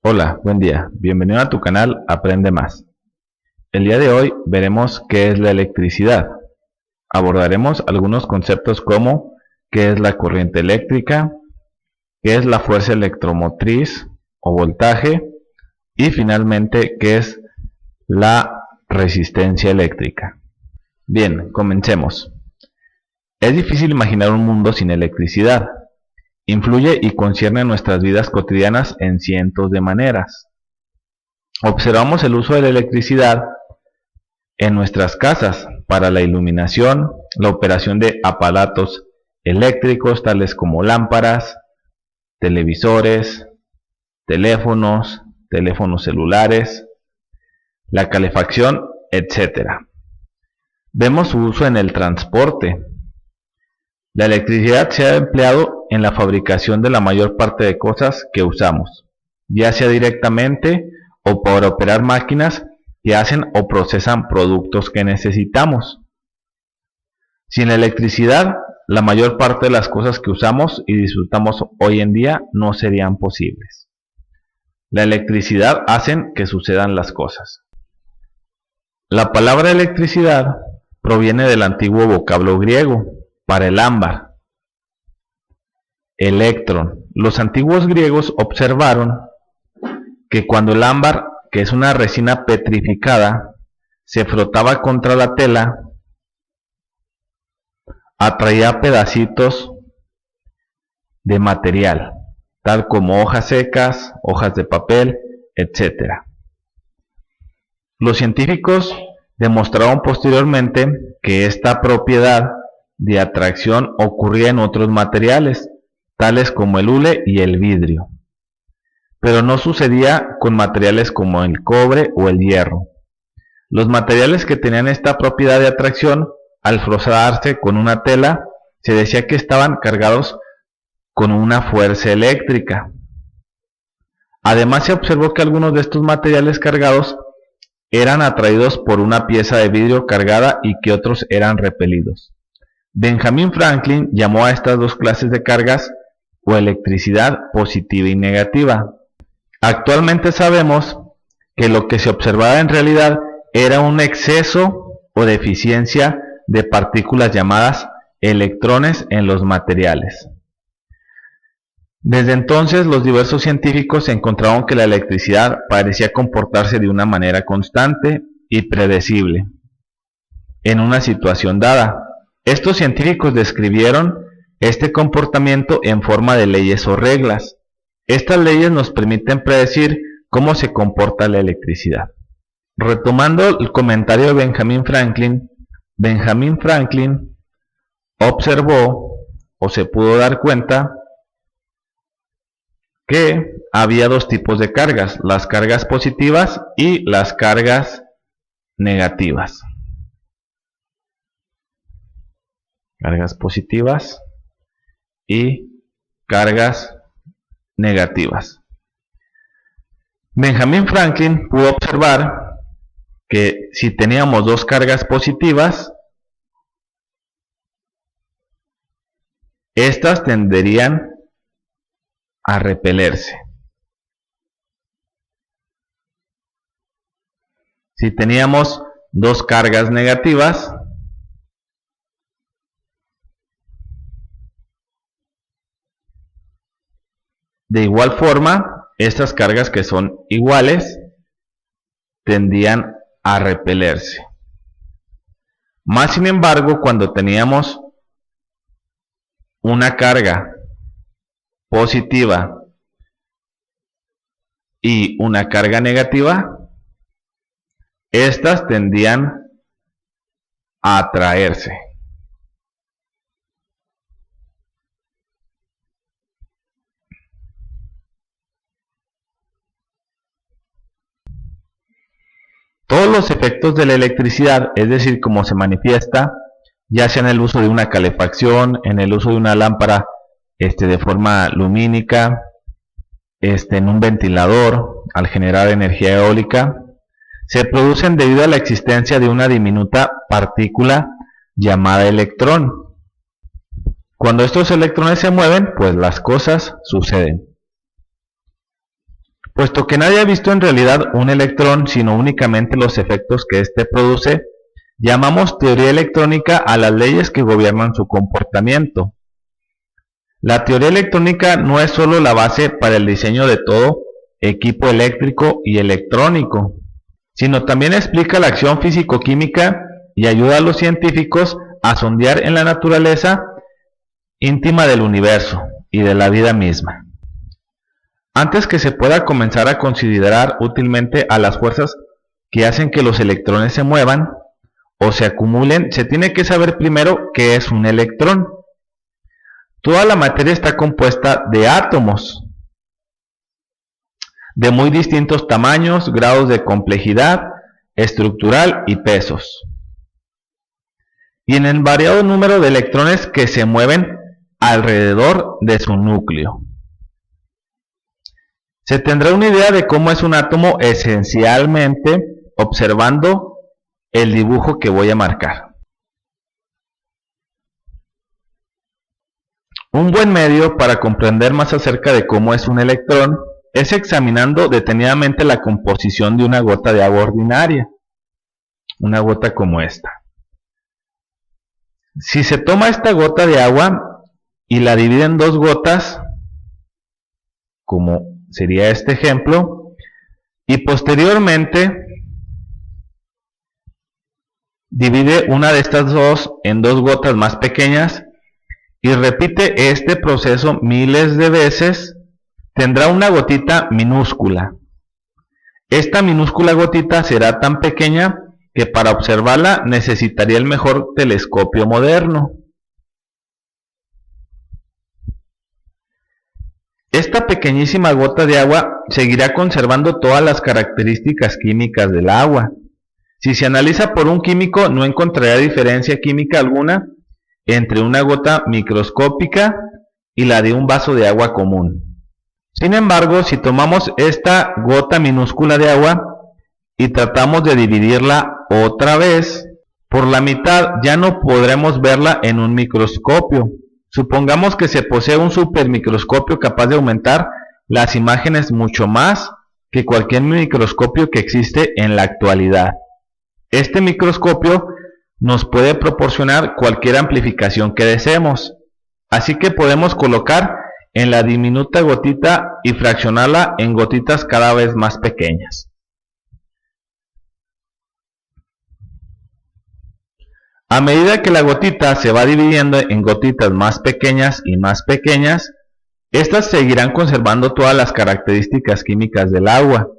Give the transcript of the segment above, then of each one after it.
Hola, buen día. Bienvenido a tu canal Aprende Más. El día de hoy veremos qué es la electricidad. Abordaremos algunos conceptos como qué es la corriente eléctrica, qué es la fuerza electromotriz o voltaje y finalmente qué es la resistencia eléctrica. Bien, comencemos. Es difícil imaginar un mundo sin electricidad. Influye y concierne nuestras vidas cotidianas en cientos de maneras. Observamos el uso de la electricidad en nuestras casas para la iluminación, la operación de aparatos eléctricos tales como lámparas, televisores, teléfonos celulares, la calefacción, etc. Vemos su uso en el transporte. La electricidad se ha empleado en la fabricación de la mayor parte de cosas que usamos, ya sea directamente o para operar máquinas que hacen o procesan productos que necesitamos. Sin la electricidad, la mayor parte de las cosas que usamos y disfrutamos hoy en día no serían posibles. La electricidad hace que sucedan las cosas. La palabra electricidad proviene del antiguo vocablo griego para el ámbar, electrón. Los antiguos griegos observaron que cuando el ámbar, que es una resina petrificada, se frotaba contra la tela, atraía pedacitos de material, tal como hojas secas, hojas de papel, etc. Los científicos demostraron posteriormente que esta propiedad de atracción ocurría en otros materiales, tales como el hule y el vidrio, pero no sucedía con materiales como el cobre o el hierro. Los materiales que tenían esta propiedad de atracción, al frotarse con una tela, se decía que estaban cargados con una fuerza eléctrica. Además, se observó que algunos de estos materiales cargados eran atraídos por una pieza de vidrio cargada y que otros eran repelidos. Benjamin Franklin llamó a estas dos clases de cargas o electricidad positiva y negativa. Actualmente sabemos que lo que se observaba en realidad era un exceso o deficiencia de partículas llamadas electrones en los materiales. Desde entonces, los diversos científicos encontraron que la electricidad parecía comportarse de una manera constante y predecible en una situación dada. Estos científicos describieron este comportamiento en forma de leyes o reglas. Estas leyes nos permiten predecir cómo se comporta la electricidad. Retomando el comentario de Benjamin Franklin observó o se pudo dar cuenta que había dos tipos de cargas, las cargas positivas y las cargas negativas. Cargas positivas y cargas negativas. Benjamin Franklin pudo observar que si teníamos dos cargas positivas, estas tenderían a repelerse. Si teníamos dos cargas negativas, de igual forma, estas cargas que son iguales tendían a repelerse. Más sin embargo, cuando teníamos una carga positiva y una carga negativa, estas tendían a atraerse. Todos los efectos de la electricidad, es decir, cómo se manifiesta, ya sea en el uso de una calefacción, en el uso de una lámpara de forma lumínica, en un ventilador, al generar energía eólica, se producen debido a la existencia de una diminuta partícula llamada electrón. Cuando estos electrones se mueven, pues las cosas suceden. Puesto que nadie ha visto en realidad un electrón, sino únicamente los efectos que éste produce, llamamos teoría electrónica a las leyes que gobiernan su comportamiento. La teoría electrónica no es solo la base para el diseño de todo equipo eléctrico y electrónico, sino también explica la acción físico-química y ayuda a los científicos a sondear en la naturaleza íntima del universo y de la vida misma. Antes que se pueda comenzar a considerar útilmente a las fuerzas que hacen que los electrones se muevan o se acumulen, se tiene que saber primero qué es un electrón. Toda la materia está compuesta de átomos de muy distintos tamaños, grados de complejidad estructural y pesos, y en el variado número de electrones que se mueven alrededor de su núcleo. Se tendrá una idea de cómo es un átomo esencialmente observando el dibujo que voy a marcar. Un buen medio para comprender más acerca de cómo es un electrón es examinando detenidamente la composición de una gota de agua ordinaria, una gota como esta. Si se toma esta gota de agua y la divide en dos gotas, como sería este ejemplo, y posteriormente divide una de estas dos en dos gotas más pequeñas y repite este proceso miles de veces, tendrá una gotita minúscula. Esta minúscula gotita será tan pequeña que para observarla necesitaría el mejor telescopio moderno. Esta pequeñísima gota de agua seguirá conservando todas las características químicas del agua. Si se analiza por un químico, no encontrará diferencia química alguna entre una gota microscópica y la de un vaso de agua común. Sin embargo, si tomamos esta gota minúscula de agua y tratamos de dividirla otra vez por la mitad, ya no podremos verla en un microscopio. Supongamos que se posee un supermicroscopio capaz de aumentar las imágenes mucho más que cualquier microscopio que existe en la actualidad. Este microscopio nos puede proporcionar cualquier amplificación que deseemos, así que podemos colocar en la diminuta gotita y fraccionarla en gotitas cada vez más pequeñas. A medida que la gotita se va dividiendo en gotitas más pequeñas y más pequeñas, estas seguirán conservando todas las características químicas del agua.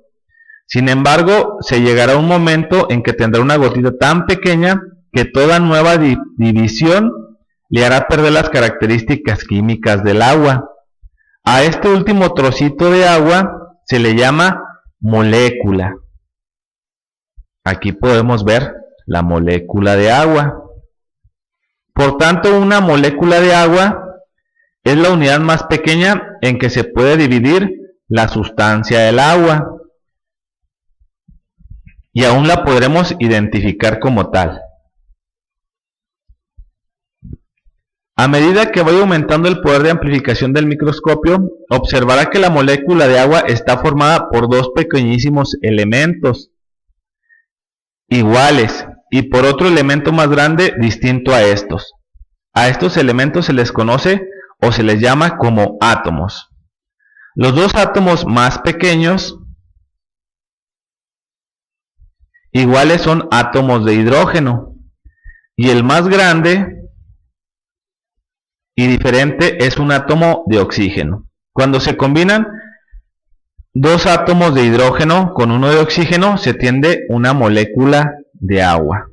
Sin embargo, se llegará un momento en que tendrá una gotita tan pequeña que toda nueva división le hará perder las características químicas del agua. A este último trocito de agua se le llama molécula. Aquí podemos ver la molécula de agua. Por tanto, una molécula de agua es la unidad más pequeña en que se puede dividir la sustancia del agua, y aún la podremos identificar como tal. A medida que vaya aumentando el poder de amplificación del microscopio, observará que la molécula de agua está formada por dos pequeñísimos elementos iguales y por otro elemento más grande distinto a estos. A estos elementos se les conoce o se les llama como átomos. Los dos átomos más pequeños iguales son átomos de hidrógeno, y el más grande y diferente es un átomo de oxígeno. Cuando se combinan dos átomos de hidrógeno con uno de oxígeno, se tiende una molécula de agua.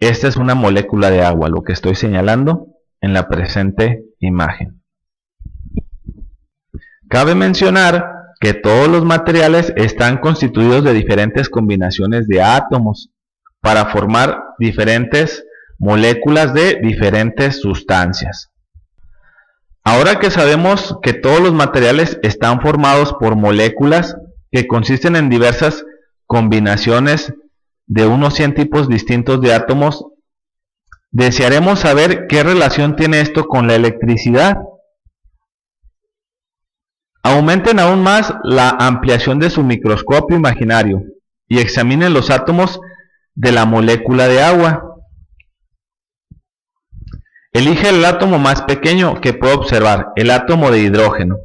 Esta es una molécula de agua, lo que estoy señalando en la presente imagen. Cabe mencionar que todos los materiales están constituidos de diferentes combinaciones de átomos para formar diferentes moléculas de diferentes sustancias. Ahora que sabemos que todos los materiales están formados por moléculas que consisten en diversas combinaciones de unos 100 tipos distintos de átomos, desearemos saber qué relación tiene esto con la electricidad. Aumenten aún más la ampliación de su microscopio imaginario y examinen los átomos de la molécula de agua. Elige el átomo más pequeño que pueda observar, el átomo de hidrógeno,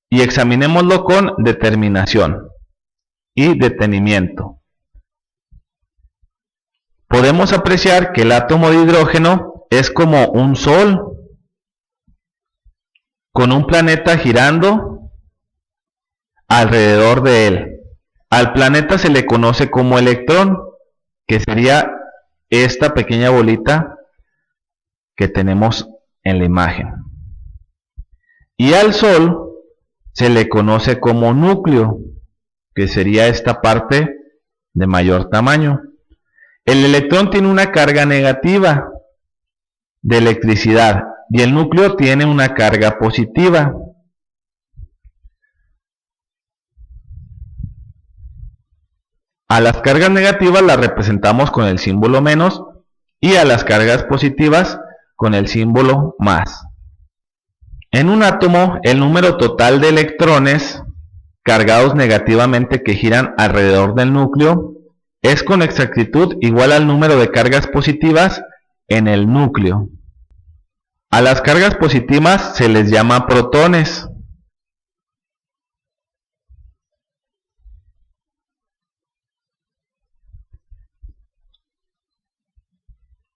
y examinémoslo con determinación y detenimiento. Podemos apreciar que el átomo de hidrógeno es como un sol con un planeta girando alrededor de él. Al planeta se le conoce como electrón, que sería esta pequeña bolita que tenemos en la imagen. Y al Sol se le conoce como núcleo, que sería esta parte de mayor tamaño. El electrón tiene una carga negativa de electricidad y el núcleo tiene una carga positiva. A las cargas negativas las representamos con el símbolo menos y a las cargas positivas con el símbolo más. En un átomo, el número total de electrones cargados negativamente que giran alrededor del núcleo es con exactitud igual al número de cargas positivas en el núcleo. A las cargas positivas se les llama protones.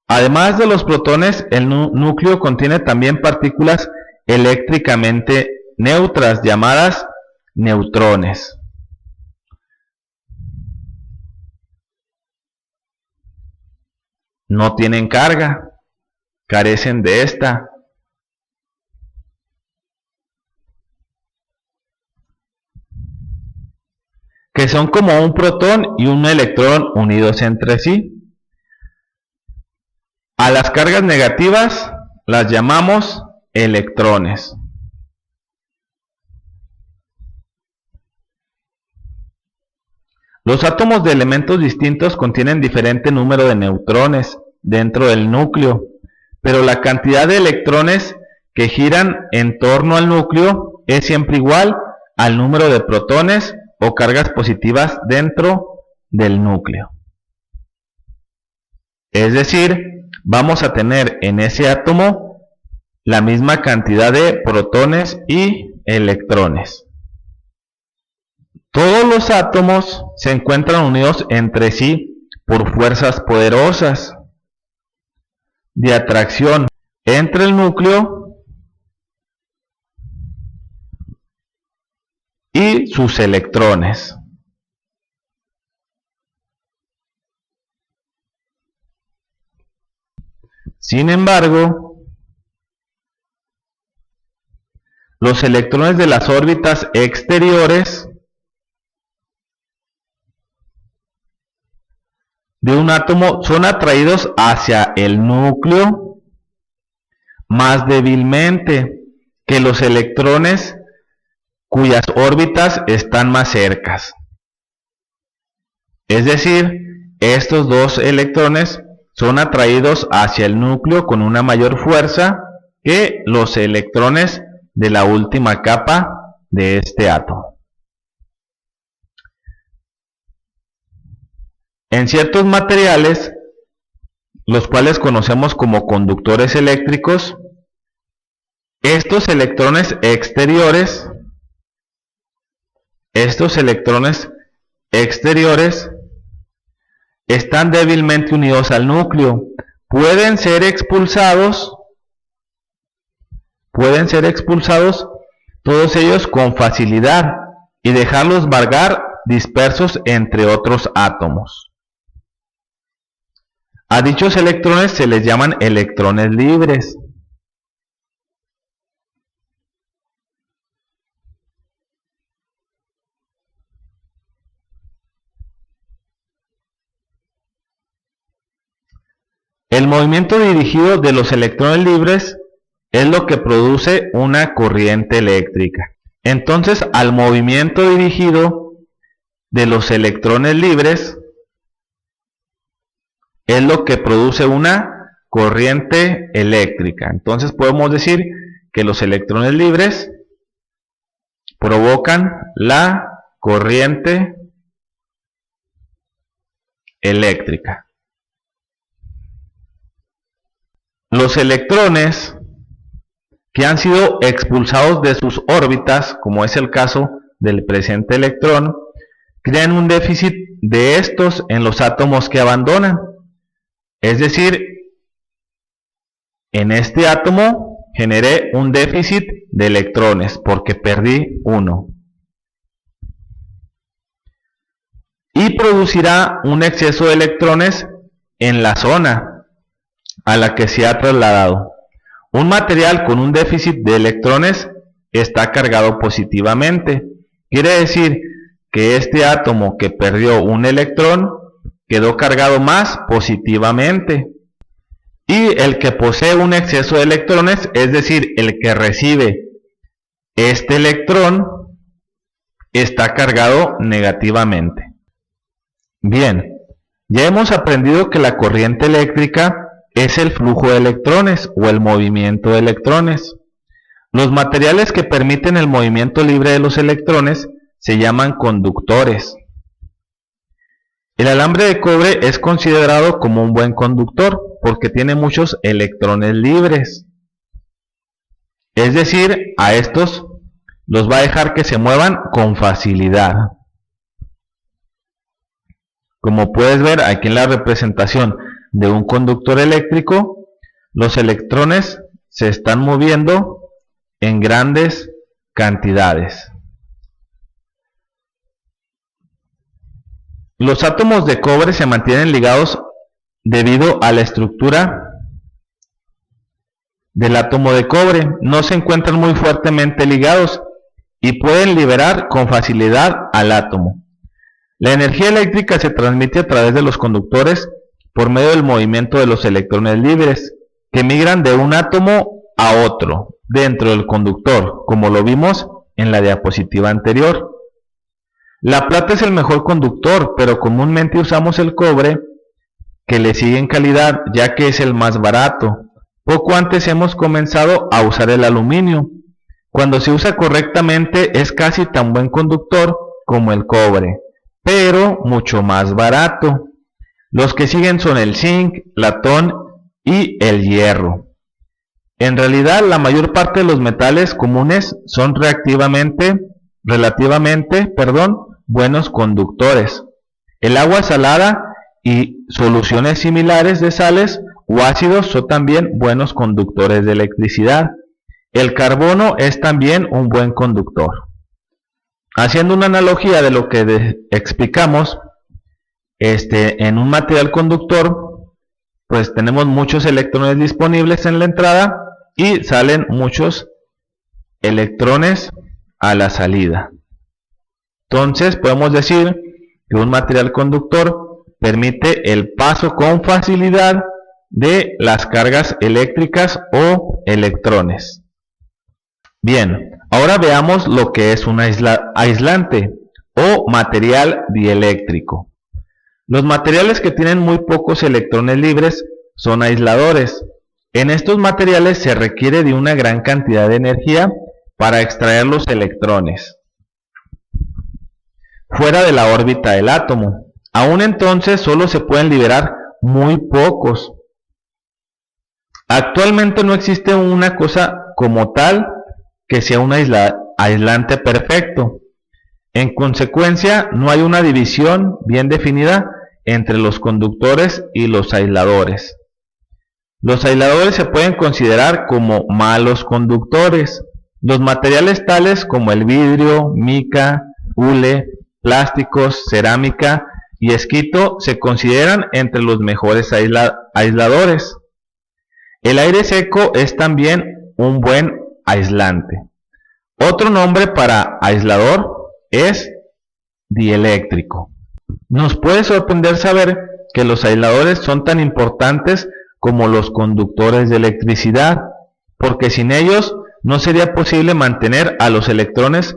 Además de los protones, el núcleo contiene también partículas eléctricamente neutras llamadas neutrones. No tienen carga, carecen de esta. Que son como un protón y un electrón unidos entre sí. A las cargas negativas las llamamos electrones. Los átomos de elementos distintos contienen diferente número de neutrones dentro del núcleo, pero la cantidad de electrones que giran en torno al núcleo es siempre igual al número de protones o cargas positivas dentro del núcleo. Es decir, vamos a tener en ese átomo la misma cantidad de protones y electrones. Todos los átomos se encuentran unidos entre sí por fuerzas poderosas de atracción entre el núcleo y sus electrones. Sin embargo, los electrones de las órbitas exteriores de un átomo son atraídos hacia el núcleo más débilmente que los electrones cuyas órbitas están más cercas. Es decir, estos dos electrones son atraídos hacia el núcleo con una mayor fuerza que los electrones de la última capa de este átomo. En ciertos materiales, los cuales conocemos como conductores eléctricos, estos electrones exteriores están débilmente unidos al núcleo. Pueden ser expulsados todos ellos con facilidad y dejarlos vagar dispersos entre otros átomos. A dichos electrones se les llaman electrones libres. El movimiento dirigido de los electrones libres es lo que produce una corriente eléctrica. Entonces, al movimiento dirigido de los electrones libres es lo que produce una corriente eléctrica. Entonces podemos decir que los electrones libres provocan la corriente eléctrica. Los electrones que han sido expulsados de sus órbitas, como es el caso del presente electrón, crean un déficit de estos en los átomos que abandonan. Es decir, en este átomo generé un déficit de electrones porque perdí uno. Y producirá un exceso de electrones en la zona a la que se ha trasladado. Un material con un déficit de electrones está cargado positivamente. Quiere decir que este átomo que perdió un electrón quedó cargado más positivamente. Y el que posee un exceso de electrones, es decir, el que recibe este electrón, está cargado negativamente. Bien, ya hemos aprendido que la corriente eléctrica es el flujo de electrones o el movimiento de electrones. Los materiales que permiten el movimiento libre de los electrones se llaman conductores. El alambre de cobre es considerado como un buen conductor porque tiene muchos electrones libres. Es decir, a estos los va a dejar que se muevan con facilidad. Como puedes ver aquí en la representación de un conductor eléctrico, los electrones se están moviendo en grandes cantidades. Los átomos de cobre se mantienen ligados debido a la estructura del átomo de cobre. No se encuentran muy fuertemente ligados y pueden liberar con facilidad al átomo. La energía eléctrica se transmite a través de los conductores por medio del movimiento de los electrones libres, que migran de un átomo a otro dentro del conductor, como lo vimos en la diapositiva anterior. La plata es el mejor conductor, pero comúnmente usamos el cobre, que le sigue en calidad, ya que es el más barato. Poco antes hemos comenzado a usar el aluminio. Cuando se usa correctamente es casi tan buen conductor como el cobre, pero mucho más barato. Los que siguen son el zinc, latón y el hierro. En realidad, la mayor parte de los metales comunes son relativamente buenos conductores. El agua salada y soluciones similares de sales o ácidos son también buenos conductores de electricidad. El carbono es también un buen conductor. Haciendo una analogía de lo que explicamos, en un material conductor, pues tenemos muchos electrones disponibles en la entrada y salen muchos electrones a la salida. Entonces podemos decir que un material conductor permite el paso con facilidad de las cargas eléctricas o electrones. Bien, ahora veamos lo que es un aislante o material dieléctrico. Los materiales que tienen muy pocos electrones libres son aisladores. En estos materiales se requiere de una gran cantidad de energía para extraer los electrones fuera de la órbita del átomo. Aún entonces solo se pueden liberar muy pocos. Actualmente no existe una cosa como tal que sea un aislante perfecto. En consecuencia, no hay una división bien definida entre los conductores y los aisladores. Los aisladores se pueden considerar como malos conductores. Los materiales tales como el vidrio, mica, hule, plásticos, cerámica y esquito se consideran entre los mejores aisladores. El aire seco es también un buen aislante. Otro nombre para aislador es dieléctrico. Nos puede sorprender saber que los aisladores son tan importantes como los conductores de electricidad, porque sin ellos no sería posible mantener a los electrones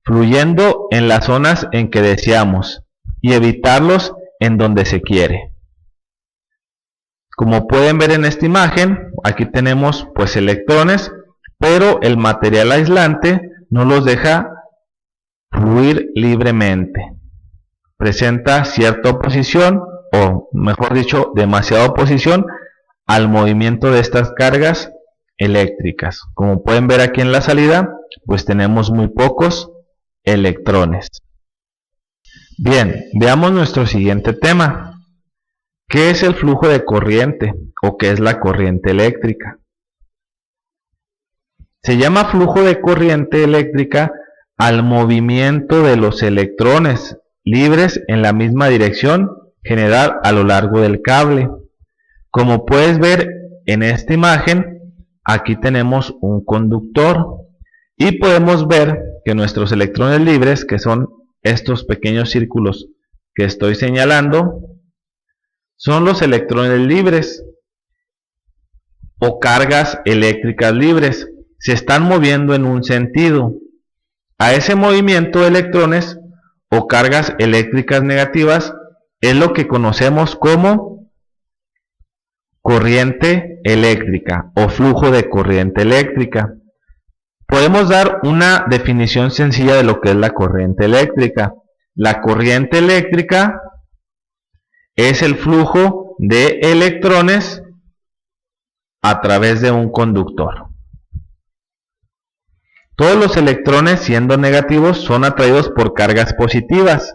fluyendo en las zonas en que deseamos y evitarlos en donde se quiere. Como pueden ver en esta imagen, aquí tenemos pues electrones, pero el material aislante no los deja fluir libremente. Presenta cierta oposición, o mejor dicho, demasiada oposición al movimiento de estas cargas eléctricas. Como pueden ver aquí en la salida, pues tenemos muy pocos electrones. Bien, veamos nuestro siguiente tema. ¿Qué es el flujo de corriente o qué es la corriente eléctrica? Se llama flujo de corriente eléctrica al movimiento de los electrones libres en la misma dirección general a lo largo del cable. Como puedes ver en esta imagen, aquí tenemos un conductor y podemos ver que nuestros electrones libres, que son estos pequeños círculos que estoy señalando, son los electrones libres o cargas eléctricas libres. Se están moviendo en un sentido. A ese movimiento de electrones o cargas eléctricas negativas es lo que conocemos como corriente eléctrica o flujo de corriente eléctrica. Podemos dar una definición sencilla de lo que es la corriente eléctrica. La corriente eléctrica es el flujo de electrones a través de un conductor. Todos los electrones, siendo negativos, son atraídos por cargas positivas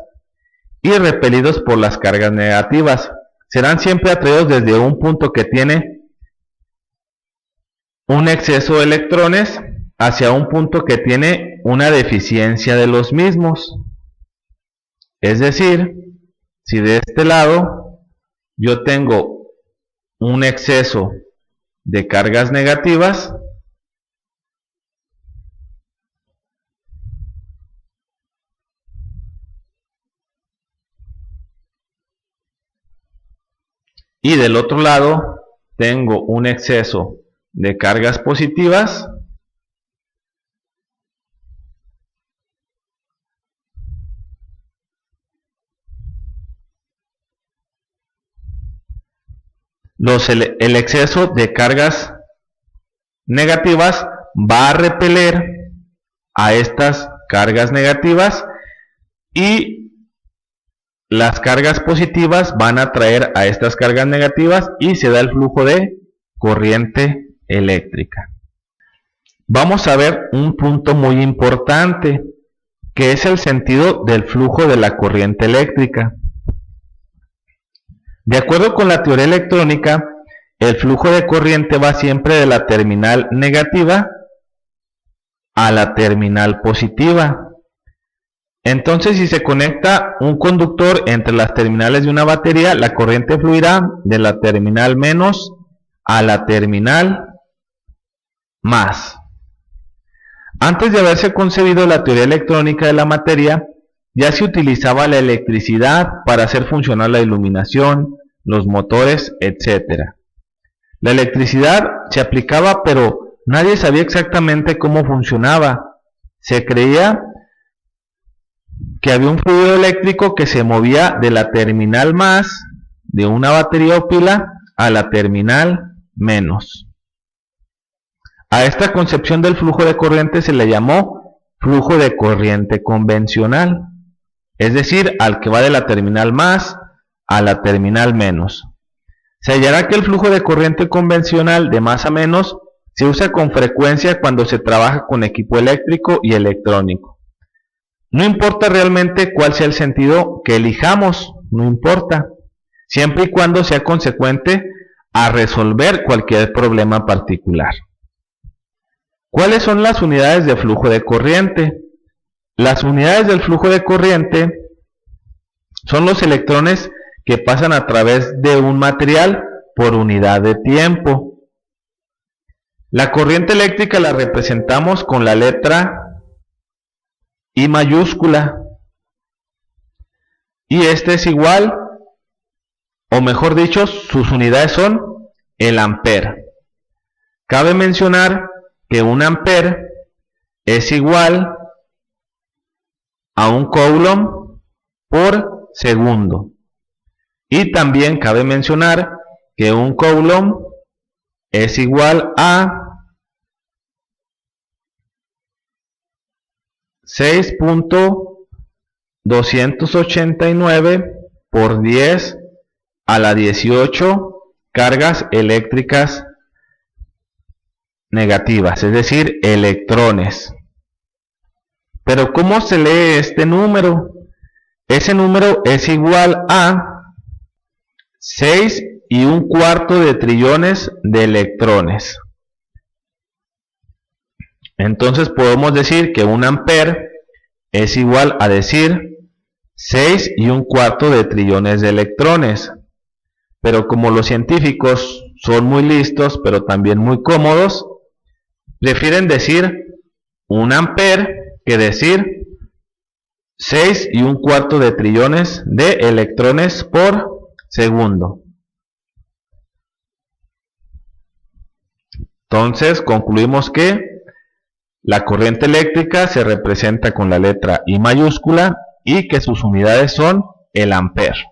y repelidos por las cargas negativas. Serán siempre atraídos desde un punto que tiene un exceso de electrones hacia un punto que tiene una deficiencia de los mismos. Es decir, si de este lado yo tengo un exceso de cargas negativas, y del otro lado tengo un exceso de cargas positivas, el exceso de cargas negativas va a repeler a estas cargas negativas y las cargas positivas van a atraer a estas cargas negativas y se da el flujo de corriente eléctrica. Vamos a ver un punto muy importante, que es el sentido del flujo de la corriente eléctrica. De acuerdo con la teoría electrónica, el flujo de corriente va siempre de la terminal negativa a la terminal positiva. Entonces, si se conecta un conductor entre las terminales de una batería, la corriente fluirá de la terminal menos a la terminal más. Antes de haberse concebido la teoría electrónica de la materia, ya se utilizaba la electricidad para hacer funcionar la iluminación, los motores, etc. La electricidad se aplicaba, pero nadie sabía exactamente cómo funcionaba. Se creía que había un fluido eléctrico que se movía de la terminal más de una batería o pila a la terminal menos. A esta concepción del flujo de corriente se le llamó flujo de corriente convencional, es decir, al que va de la terminal más a la terminal menos. Se hallará que el flujo de corriente convencional de más a menos se usa con frecuencia cuando se trabaja con equipo eléctrico y electrónico. No importa realmente cuál sea el sentido que elijamos, no importa, siempre y cuando sea consecuente a resolver cualquier problema particular. ¿Cuáles son las unidades de flujo de corriente? Las unidades del flujo de corriente son los electrones que pasan a través de un material por unidad de tiempo. La corriente eléctrica la representamos con la letra I mayúscula, y este es igual, o mejor dicho, sus unidades son el ampere. Cabe mencionar que un ampere es igual a un coulomb por segundo, y también cabe mencionar que un coulomb es igual a 6.289 por 10 a la 18 cargas eléctricas negativas, es decir, electrones. Pero ¿cómo se lee este número? Ese número es igual a 6,25 de trillones de electrones. Entonces podemos decir que un ampere es igual a decir 6,25 de trillones de electrones. Pero como los científicos son muy listos, pero también muy cómodos, prefieren decir un ampere que decir 6,25 de trillones de electrones por segundo. Entonces concluimos que la corriente eléctrica se representa con la letra I mayúscula y que sus unidades son el ampere.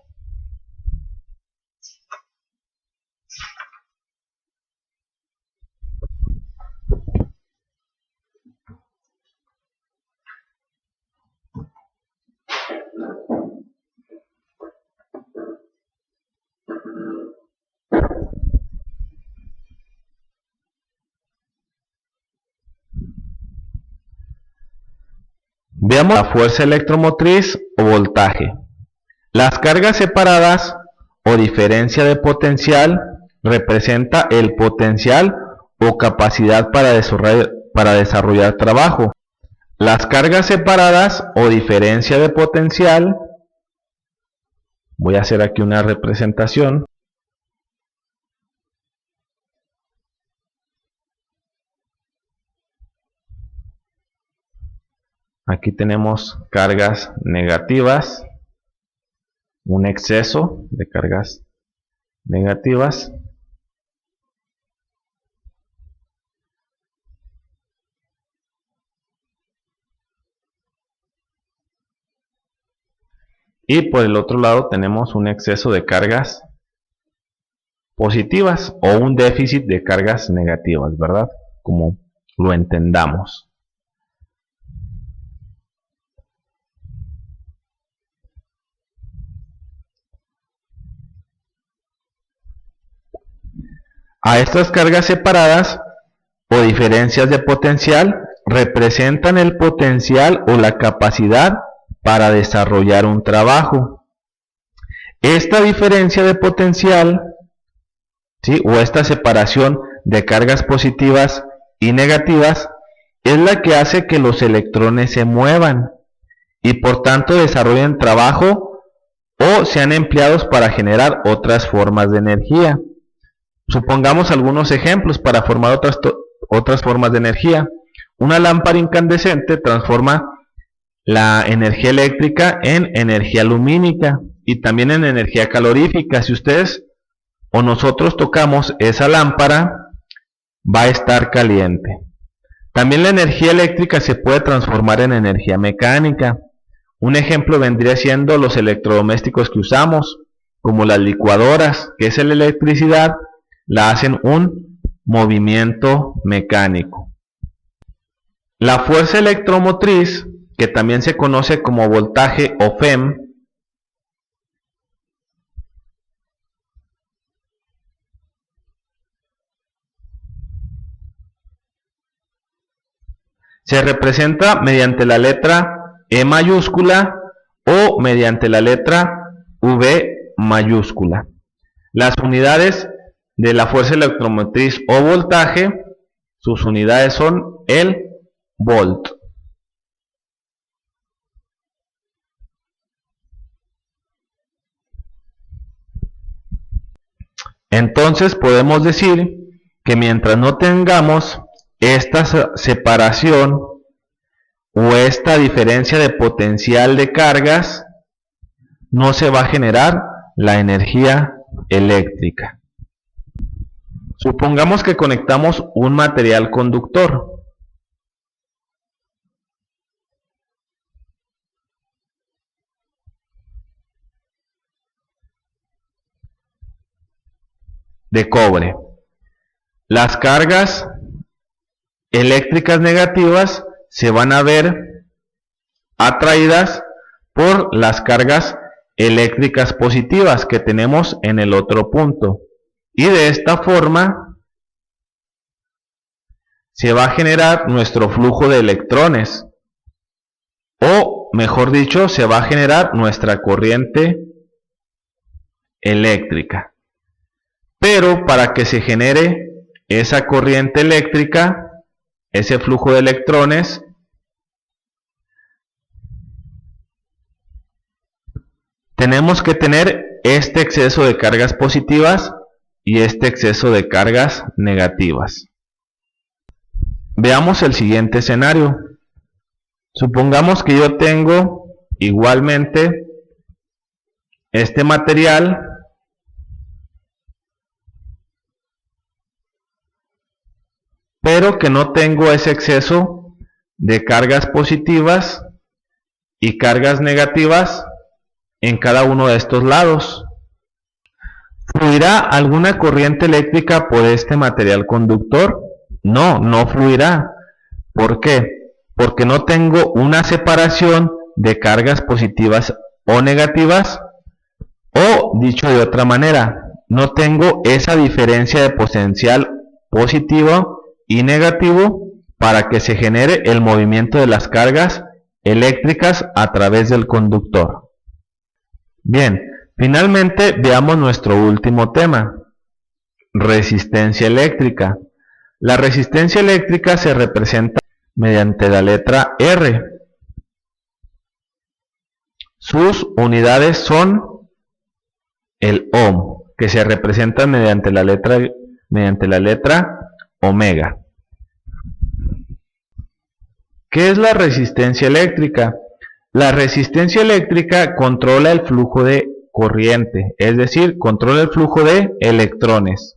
Veamos la fuerza electromotriz o voltaje. Las cargas separadas o diferencia de potencial representa el potencial o capacidad para desarrollar trabajo. Las cargas separadas o diferencia de potencial, voy a hacer aquí una representación. Aquí tenemos cargas negativas, un exceso de cargas negativas. Y por el otro lado tenemos un exceso de cargas positivas o un déficit de cargas negativas, ¿verdad? Como lo entendamos. A estas cargas separadas o diferencias de potencial representan el potencial o la capacidad para desarrollar un trabajo. Esta diferencia de potencial, ¿sí?, o esta separación de cargas positivas y negativas es la que hace que los electrones se muevan y por tanto desarrollen trabajo o sean empleados para generar otras formas de energía. Supongamos algunos ejemplos para formar otras formas de energía. Una lámpara incandescente transforma la energía eléctrica en energía lumínica y también en energía calorífica. Si ustedes o nosotros tocamos esa lámpara, va a estar caliente. También la energía eléctrica se puede transformar en energía mecánica. Un ejemplo vendría siendo los electrodomésticos que usamos, como las licuadoras, que es la electricidad, la hacen un movimiento mecánico. La fuerza electromotriz, que también se conoce como voltaje o FEM, se representa mediante la letra E mayúscula o mediante la letra V mayúscula. Las unidades de la fuerza electromotriz o voltaje, sus unidades son el volt. Entonces podemos decir que mientras no tengamos esta separación o esta diferencia de potencial de cargas, no se va a generar la energía eléctrica. Supongamos que conectamos un material conductor. De cobre. Las cargas eléctricas negativas se van a ver atraídas por las cargas eléctricas positivas que tenemos en el otro punto. Y de esta forma se va a generar nuestro flujo de electrones, o mejor dicho, se va a generar nuestra corriente eléctrica. Pero para que se genere esa corriente eléctrica, ese flujo de electrones, tenemos que tener este exceso de cargas positivas y este exceso de cargas negativas. Veamos el siguiente escenario. Supongamos que yo tengo igualmente este material pero que no tengo ese exceso de cargas positivas y cargas negativas en cada uno de estos lados. ¿Fluirá alguna corriente eléctrica por este material conductor? No, no fluirá. ¿Por qué? Porque no tengo una separación de cargas positivas o negativas, o dicho de otra manera, no tengo esa diferencia de potencial positivo y negativo para que se genere el movimiento de las cargas eléctricas a través del conductor. Bien, finalmente veamos nuestro último tema, resistencia eléctrica. La resistencia eléctrica se representa mediante la letra R. Sus unidades son el ohm, que se representa mediante la letra omega. ¿Qué es la resistencia eléctrica? La resistencia eléctrica controla el flujo de corriente, es decir, controla el flujo de electrones.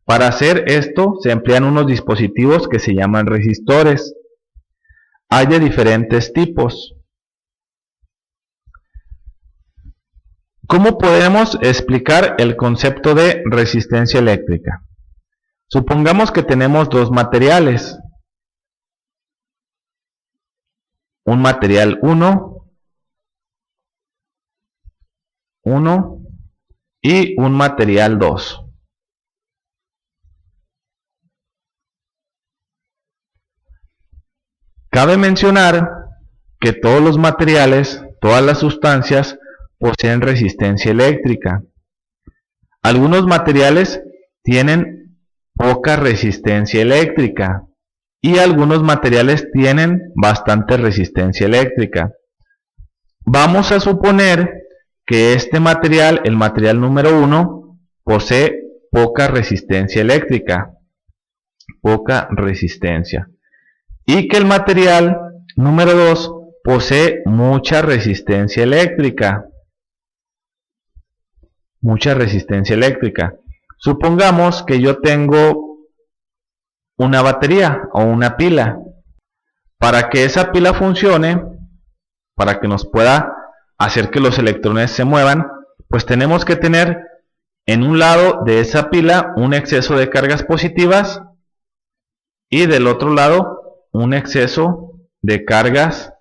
Para hacer esto se emplean unos dispositivos que se llaman resistores. Hay de diferentes tipos. ¿Cómo podemos explicar el concepto de resistencia eléctrica? Supongamos que tenemos dos materiales. Un material 1 y un material 2. Cabe mencionar que todos los materiales, todas las sustancias, poseen resistencia eléctrica. Algunos materiales tienen poca resistencia eléctrica y algunos materiales tienen bastante resistencia eléctrica. Vamos a suponer que este material, el material número 1, posee poca resistencia eléctrica, poca resistencia, y que el material número 2 posee mucha resistencia eléctrica. Mucha resistencia eléctrica. Supongamos que yo tengo una batería o una pila. Para que esa pila funcione, para que nos pueda hacer que los electrones se muevan, pues tenemos que tener en un lado de esa pila un exceso de cargas positivas y del otro lado un exceso de cargas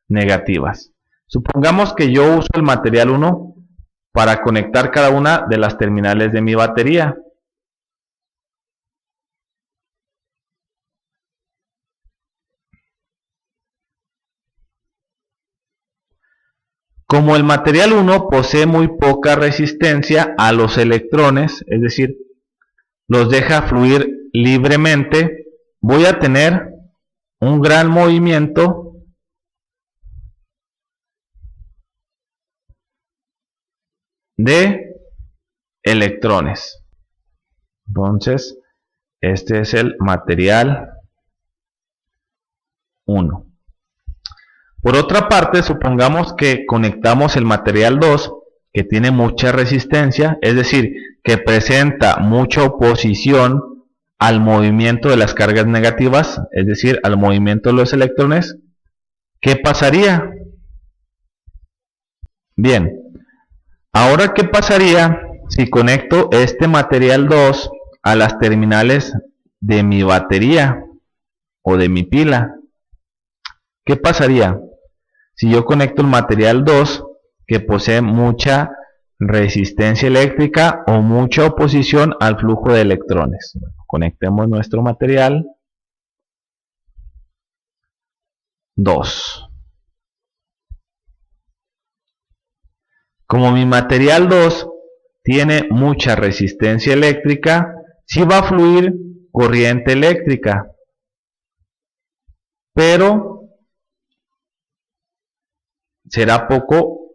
negativas. Supongamos que yo uso el material 1 para conectar cada una de las terminales de mi batería. Como el material 1 posee muy poca resistencia a los electrones, es decir, los deja fluir libremente, voy a tener un gran movimiento de electrones. Entonces, este es el material 1. Por otra parte, supongamos que conectamos el material 2, que tiene mucha resistencia, es decir, que presenta mucha oposición al movimiento de las cargas negativas, es decir, al movimiento de los electrones. ¿Qué pasaría? Bien, ahora ¿qué pasaría si conecto este material 2 a las terminales de mi batería o de mi pila? ¿Qué pasaría? si yo conecto el material 2 que posee mucha resistencia eléctrica o mucha oposición al flujo de electrones? Conectemos nuestro material 2. Como mi material 2 tiene mucha resistencia eléctrica, sí va a fluir corriente eléctrica, pero será poco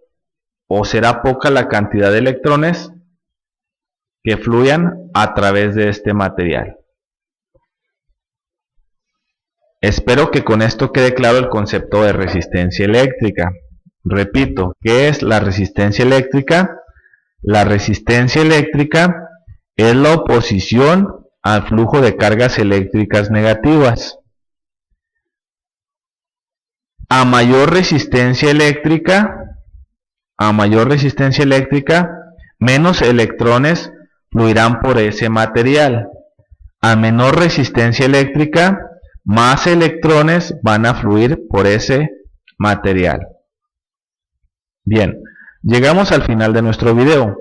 o será poca la cantidad de electrones que fluyan a través de este material. Espero que con esto quede claro el concepto de resistencia eléctrica. Repito, ¿qué es la resistencia eléctrica? La resistencia eléctrica es la oposición al flujo de cargas eléctricas negativas. A mayor resistencia eléctrica, menos electrones fluirán por ese material. A menor resistencia eléctrica, más electrones van a fluir por ese material. Bien, llegamos al final de nuestro video.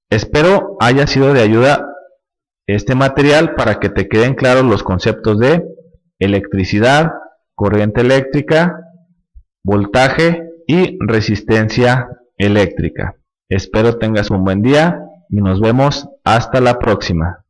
Espero haya sido de ayuda este material para que te queden claros los conceptos de electricidad, corriente eléctrica, voltaje y resistencia eléctrica. Espero tengas un buen día y nos vemos hasta la próxima.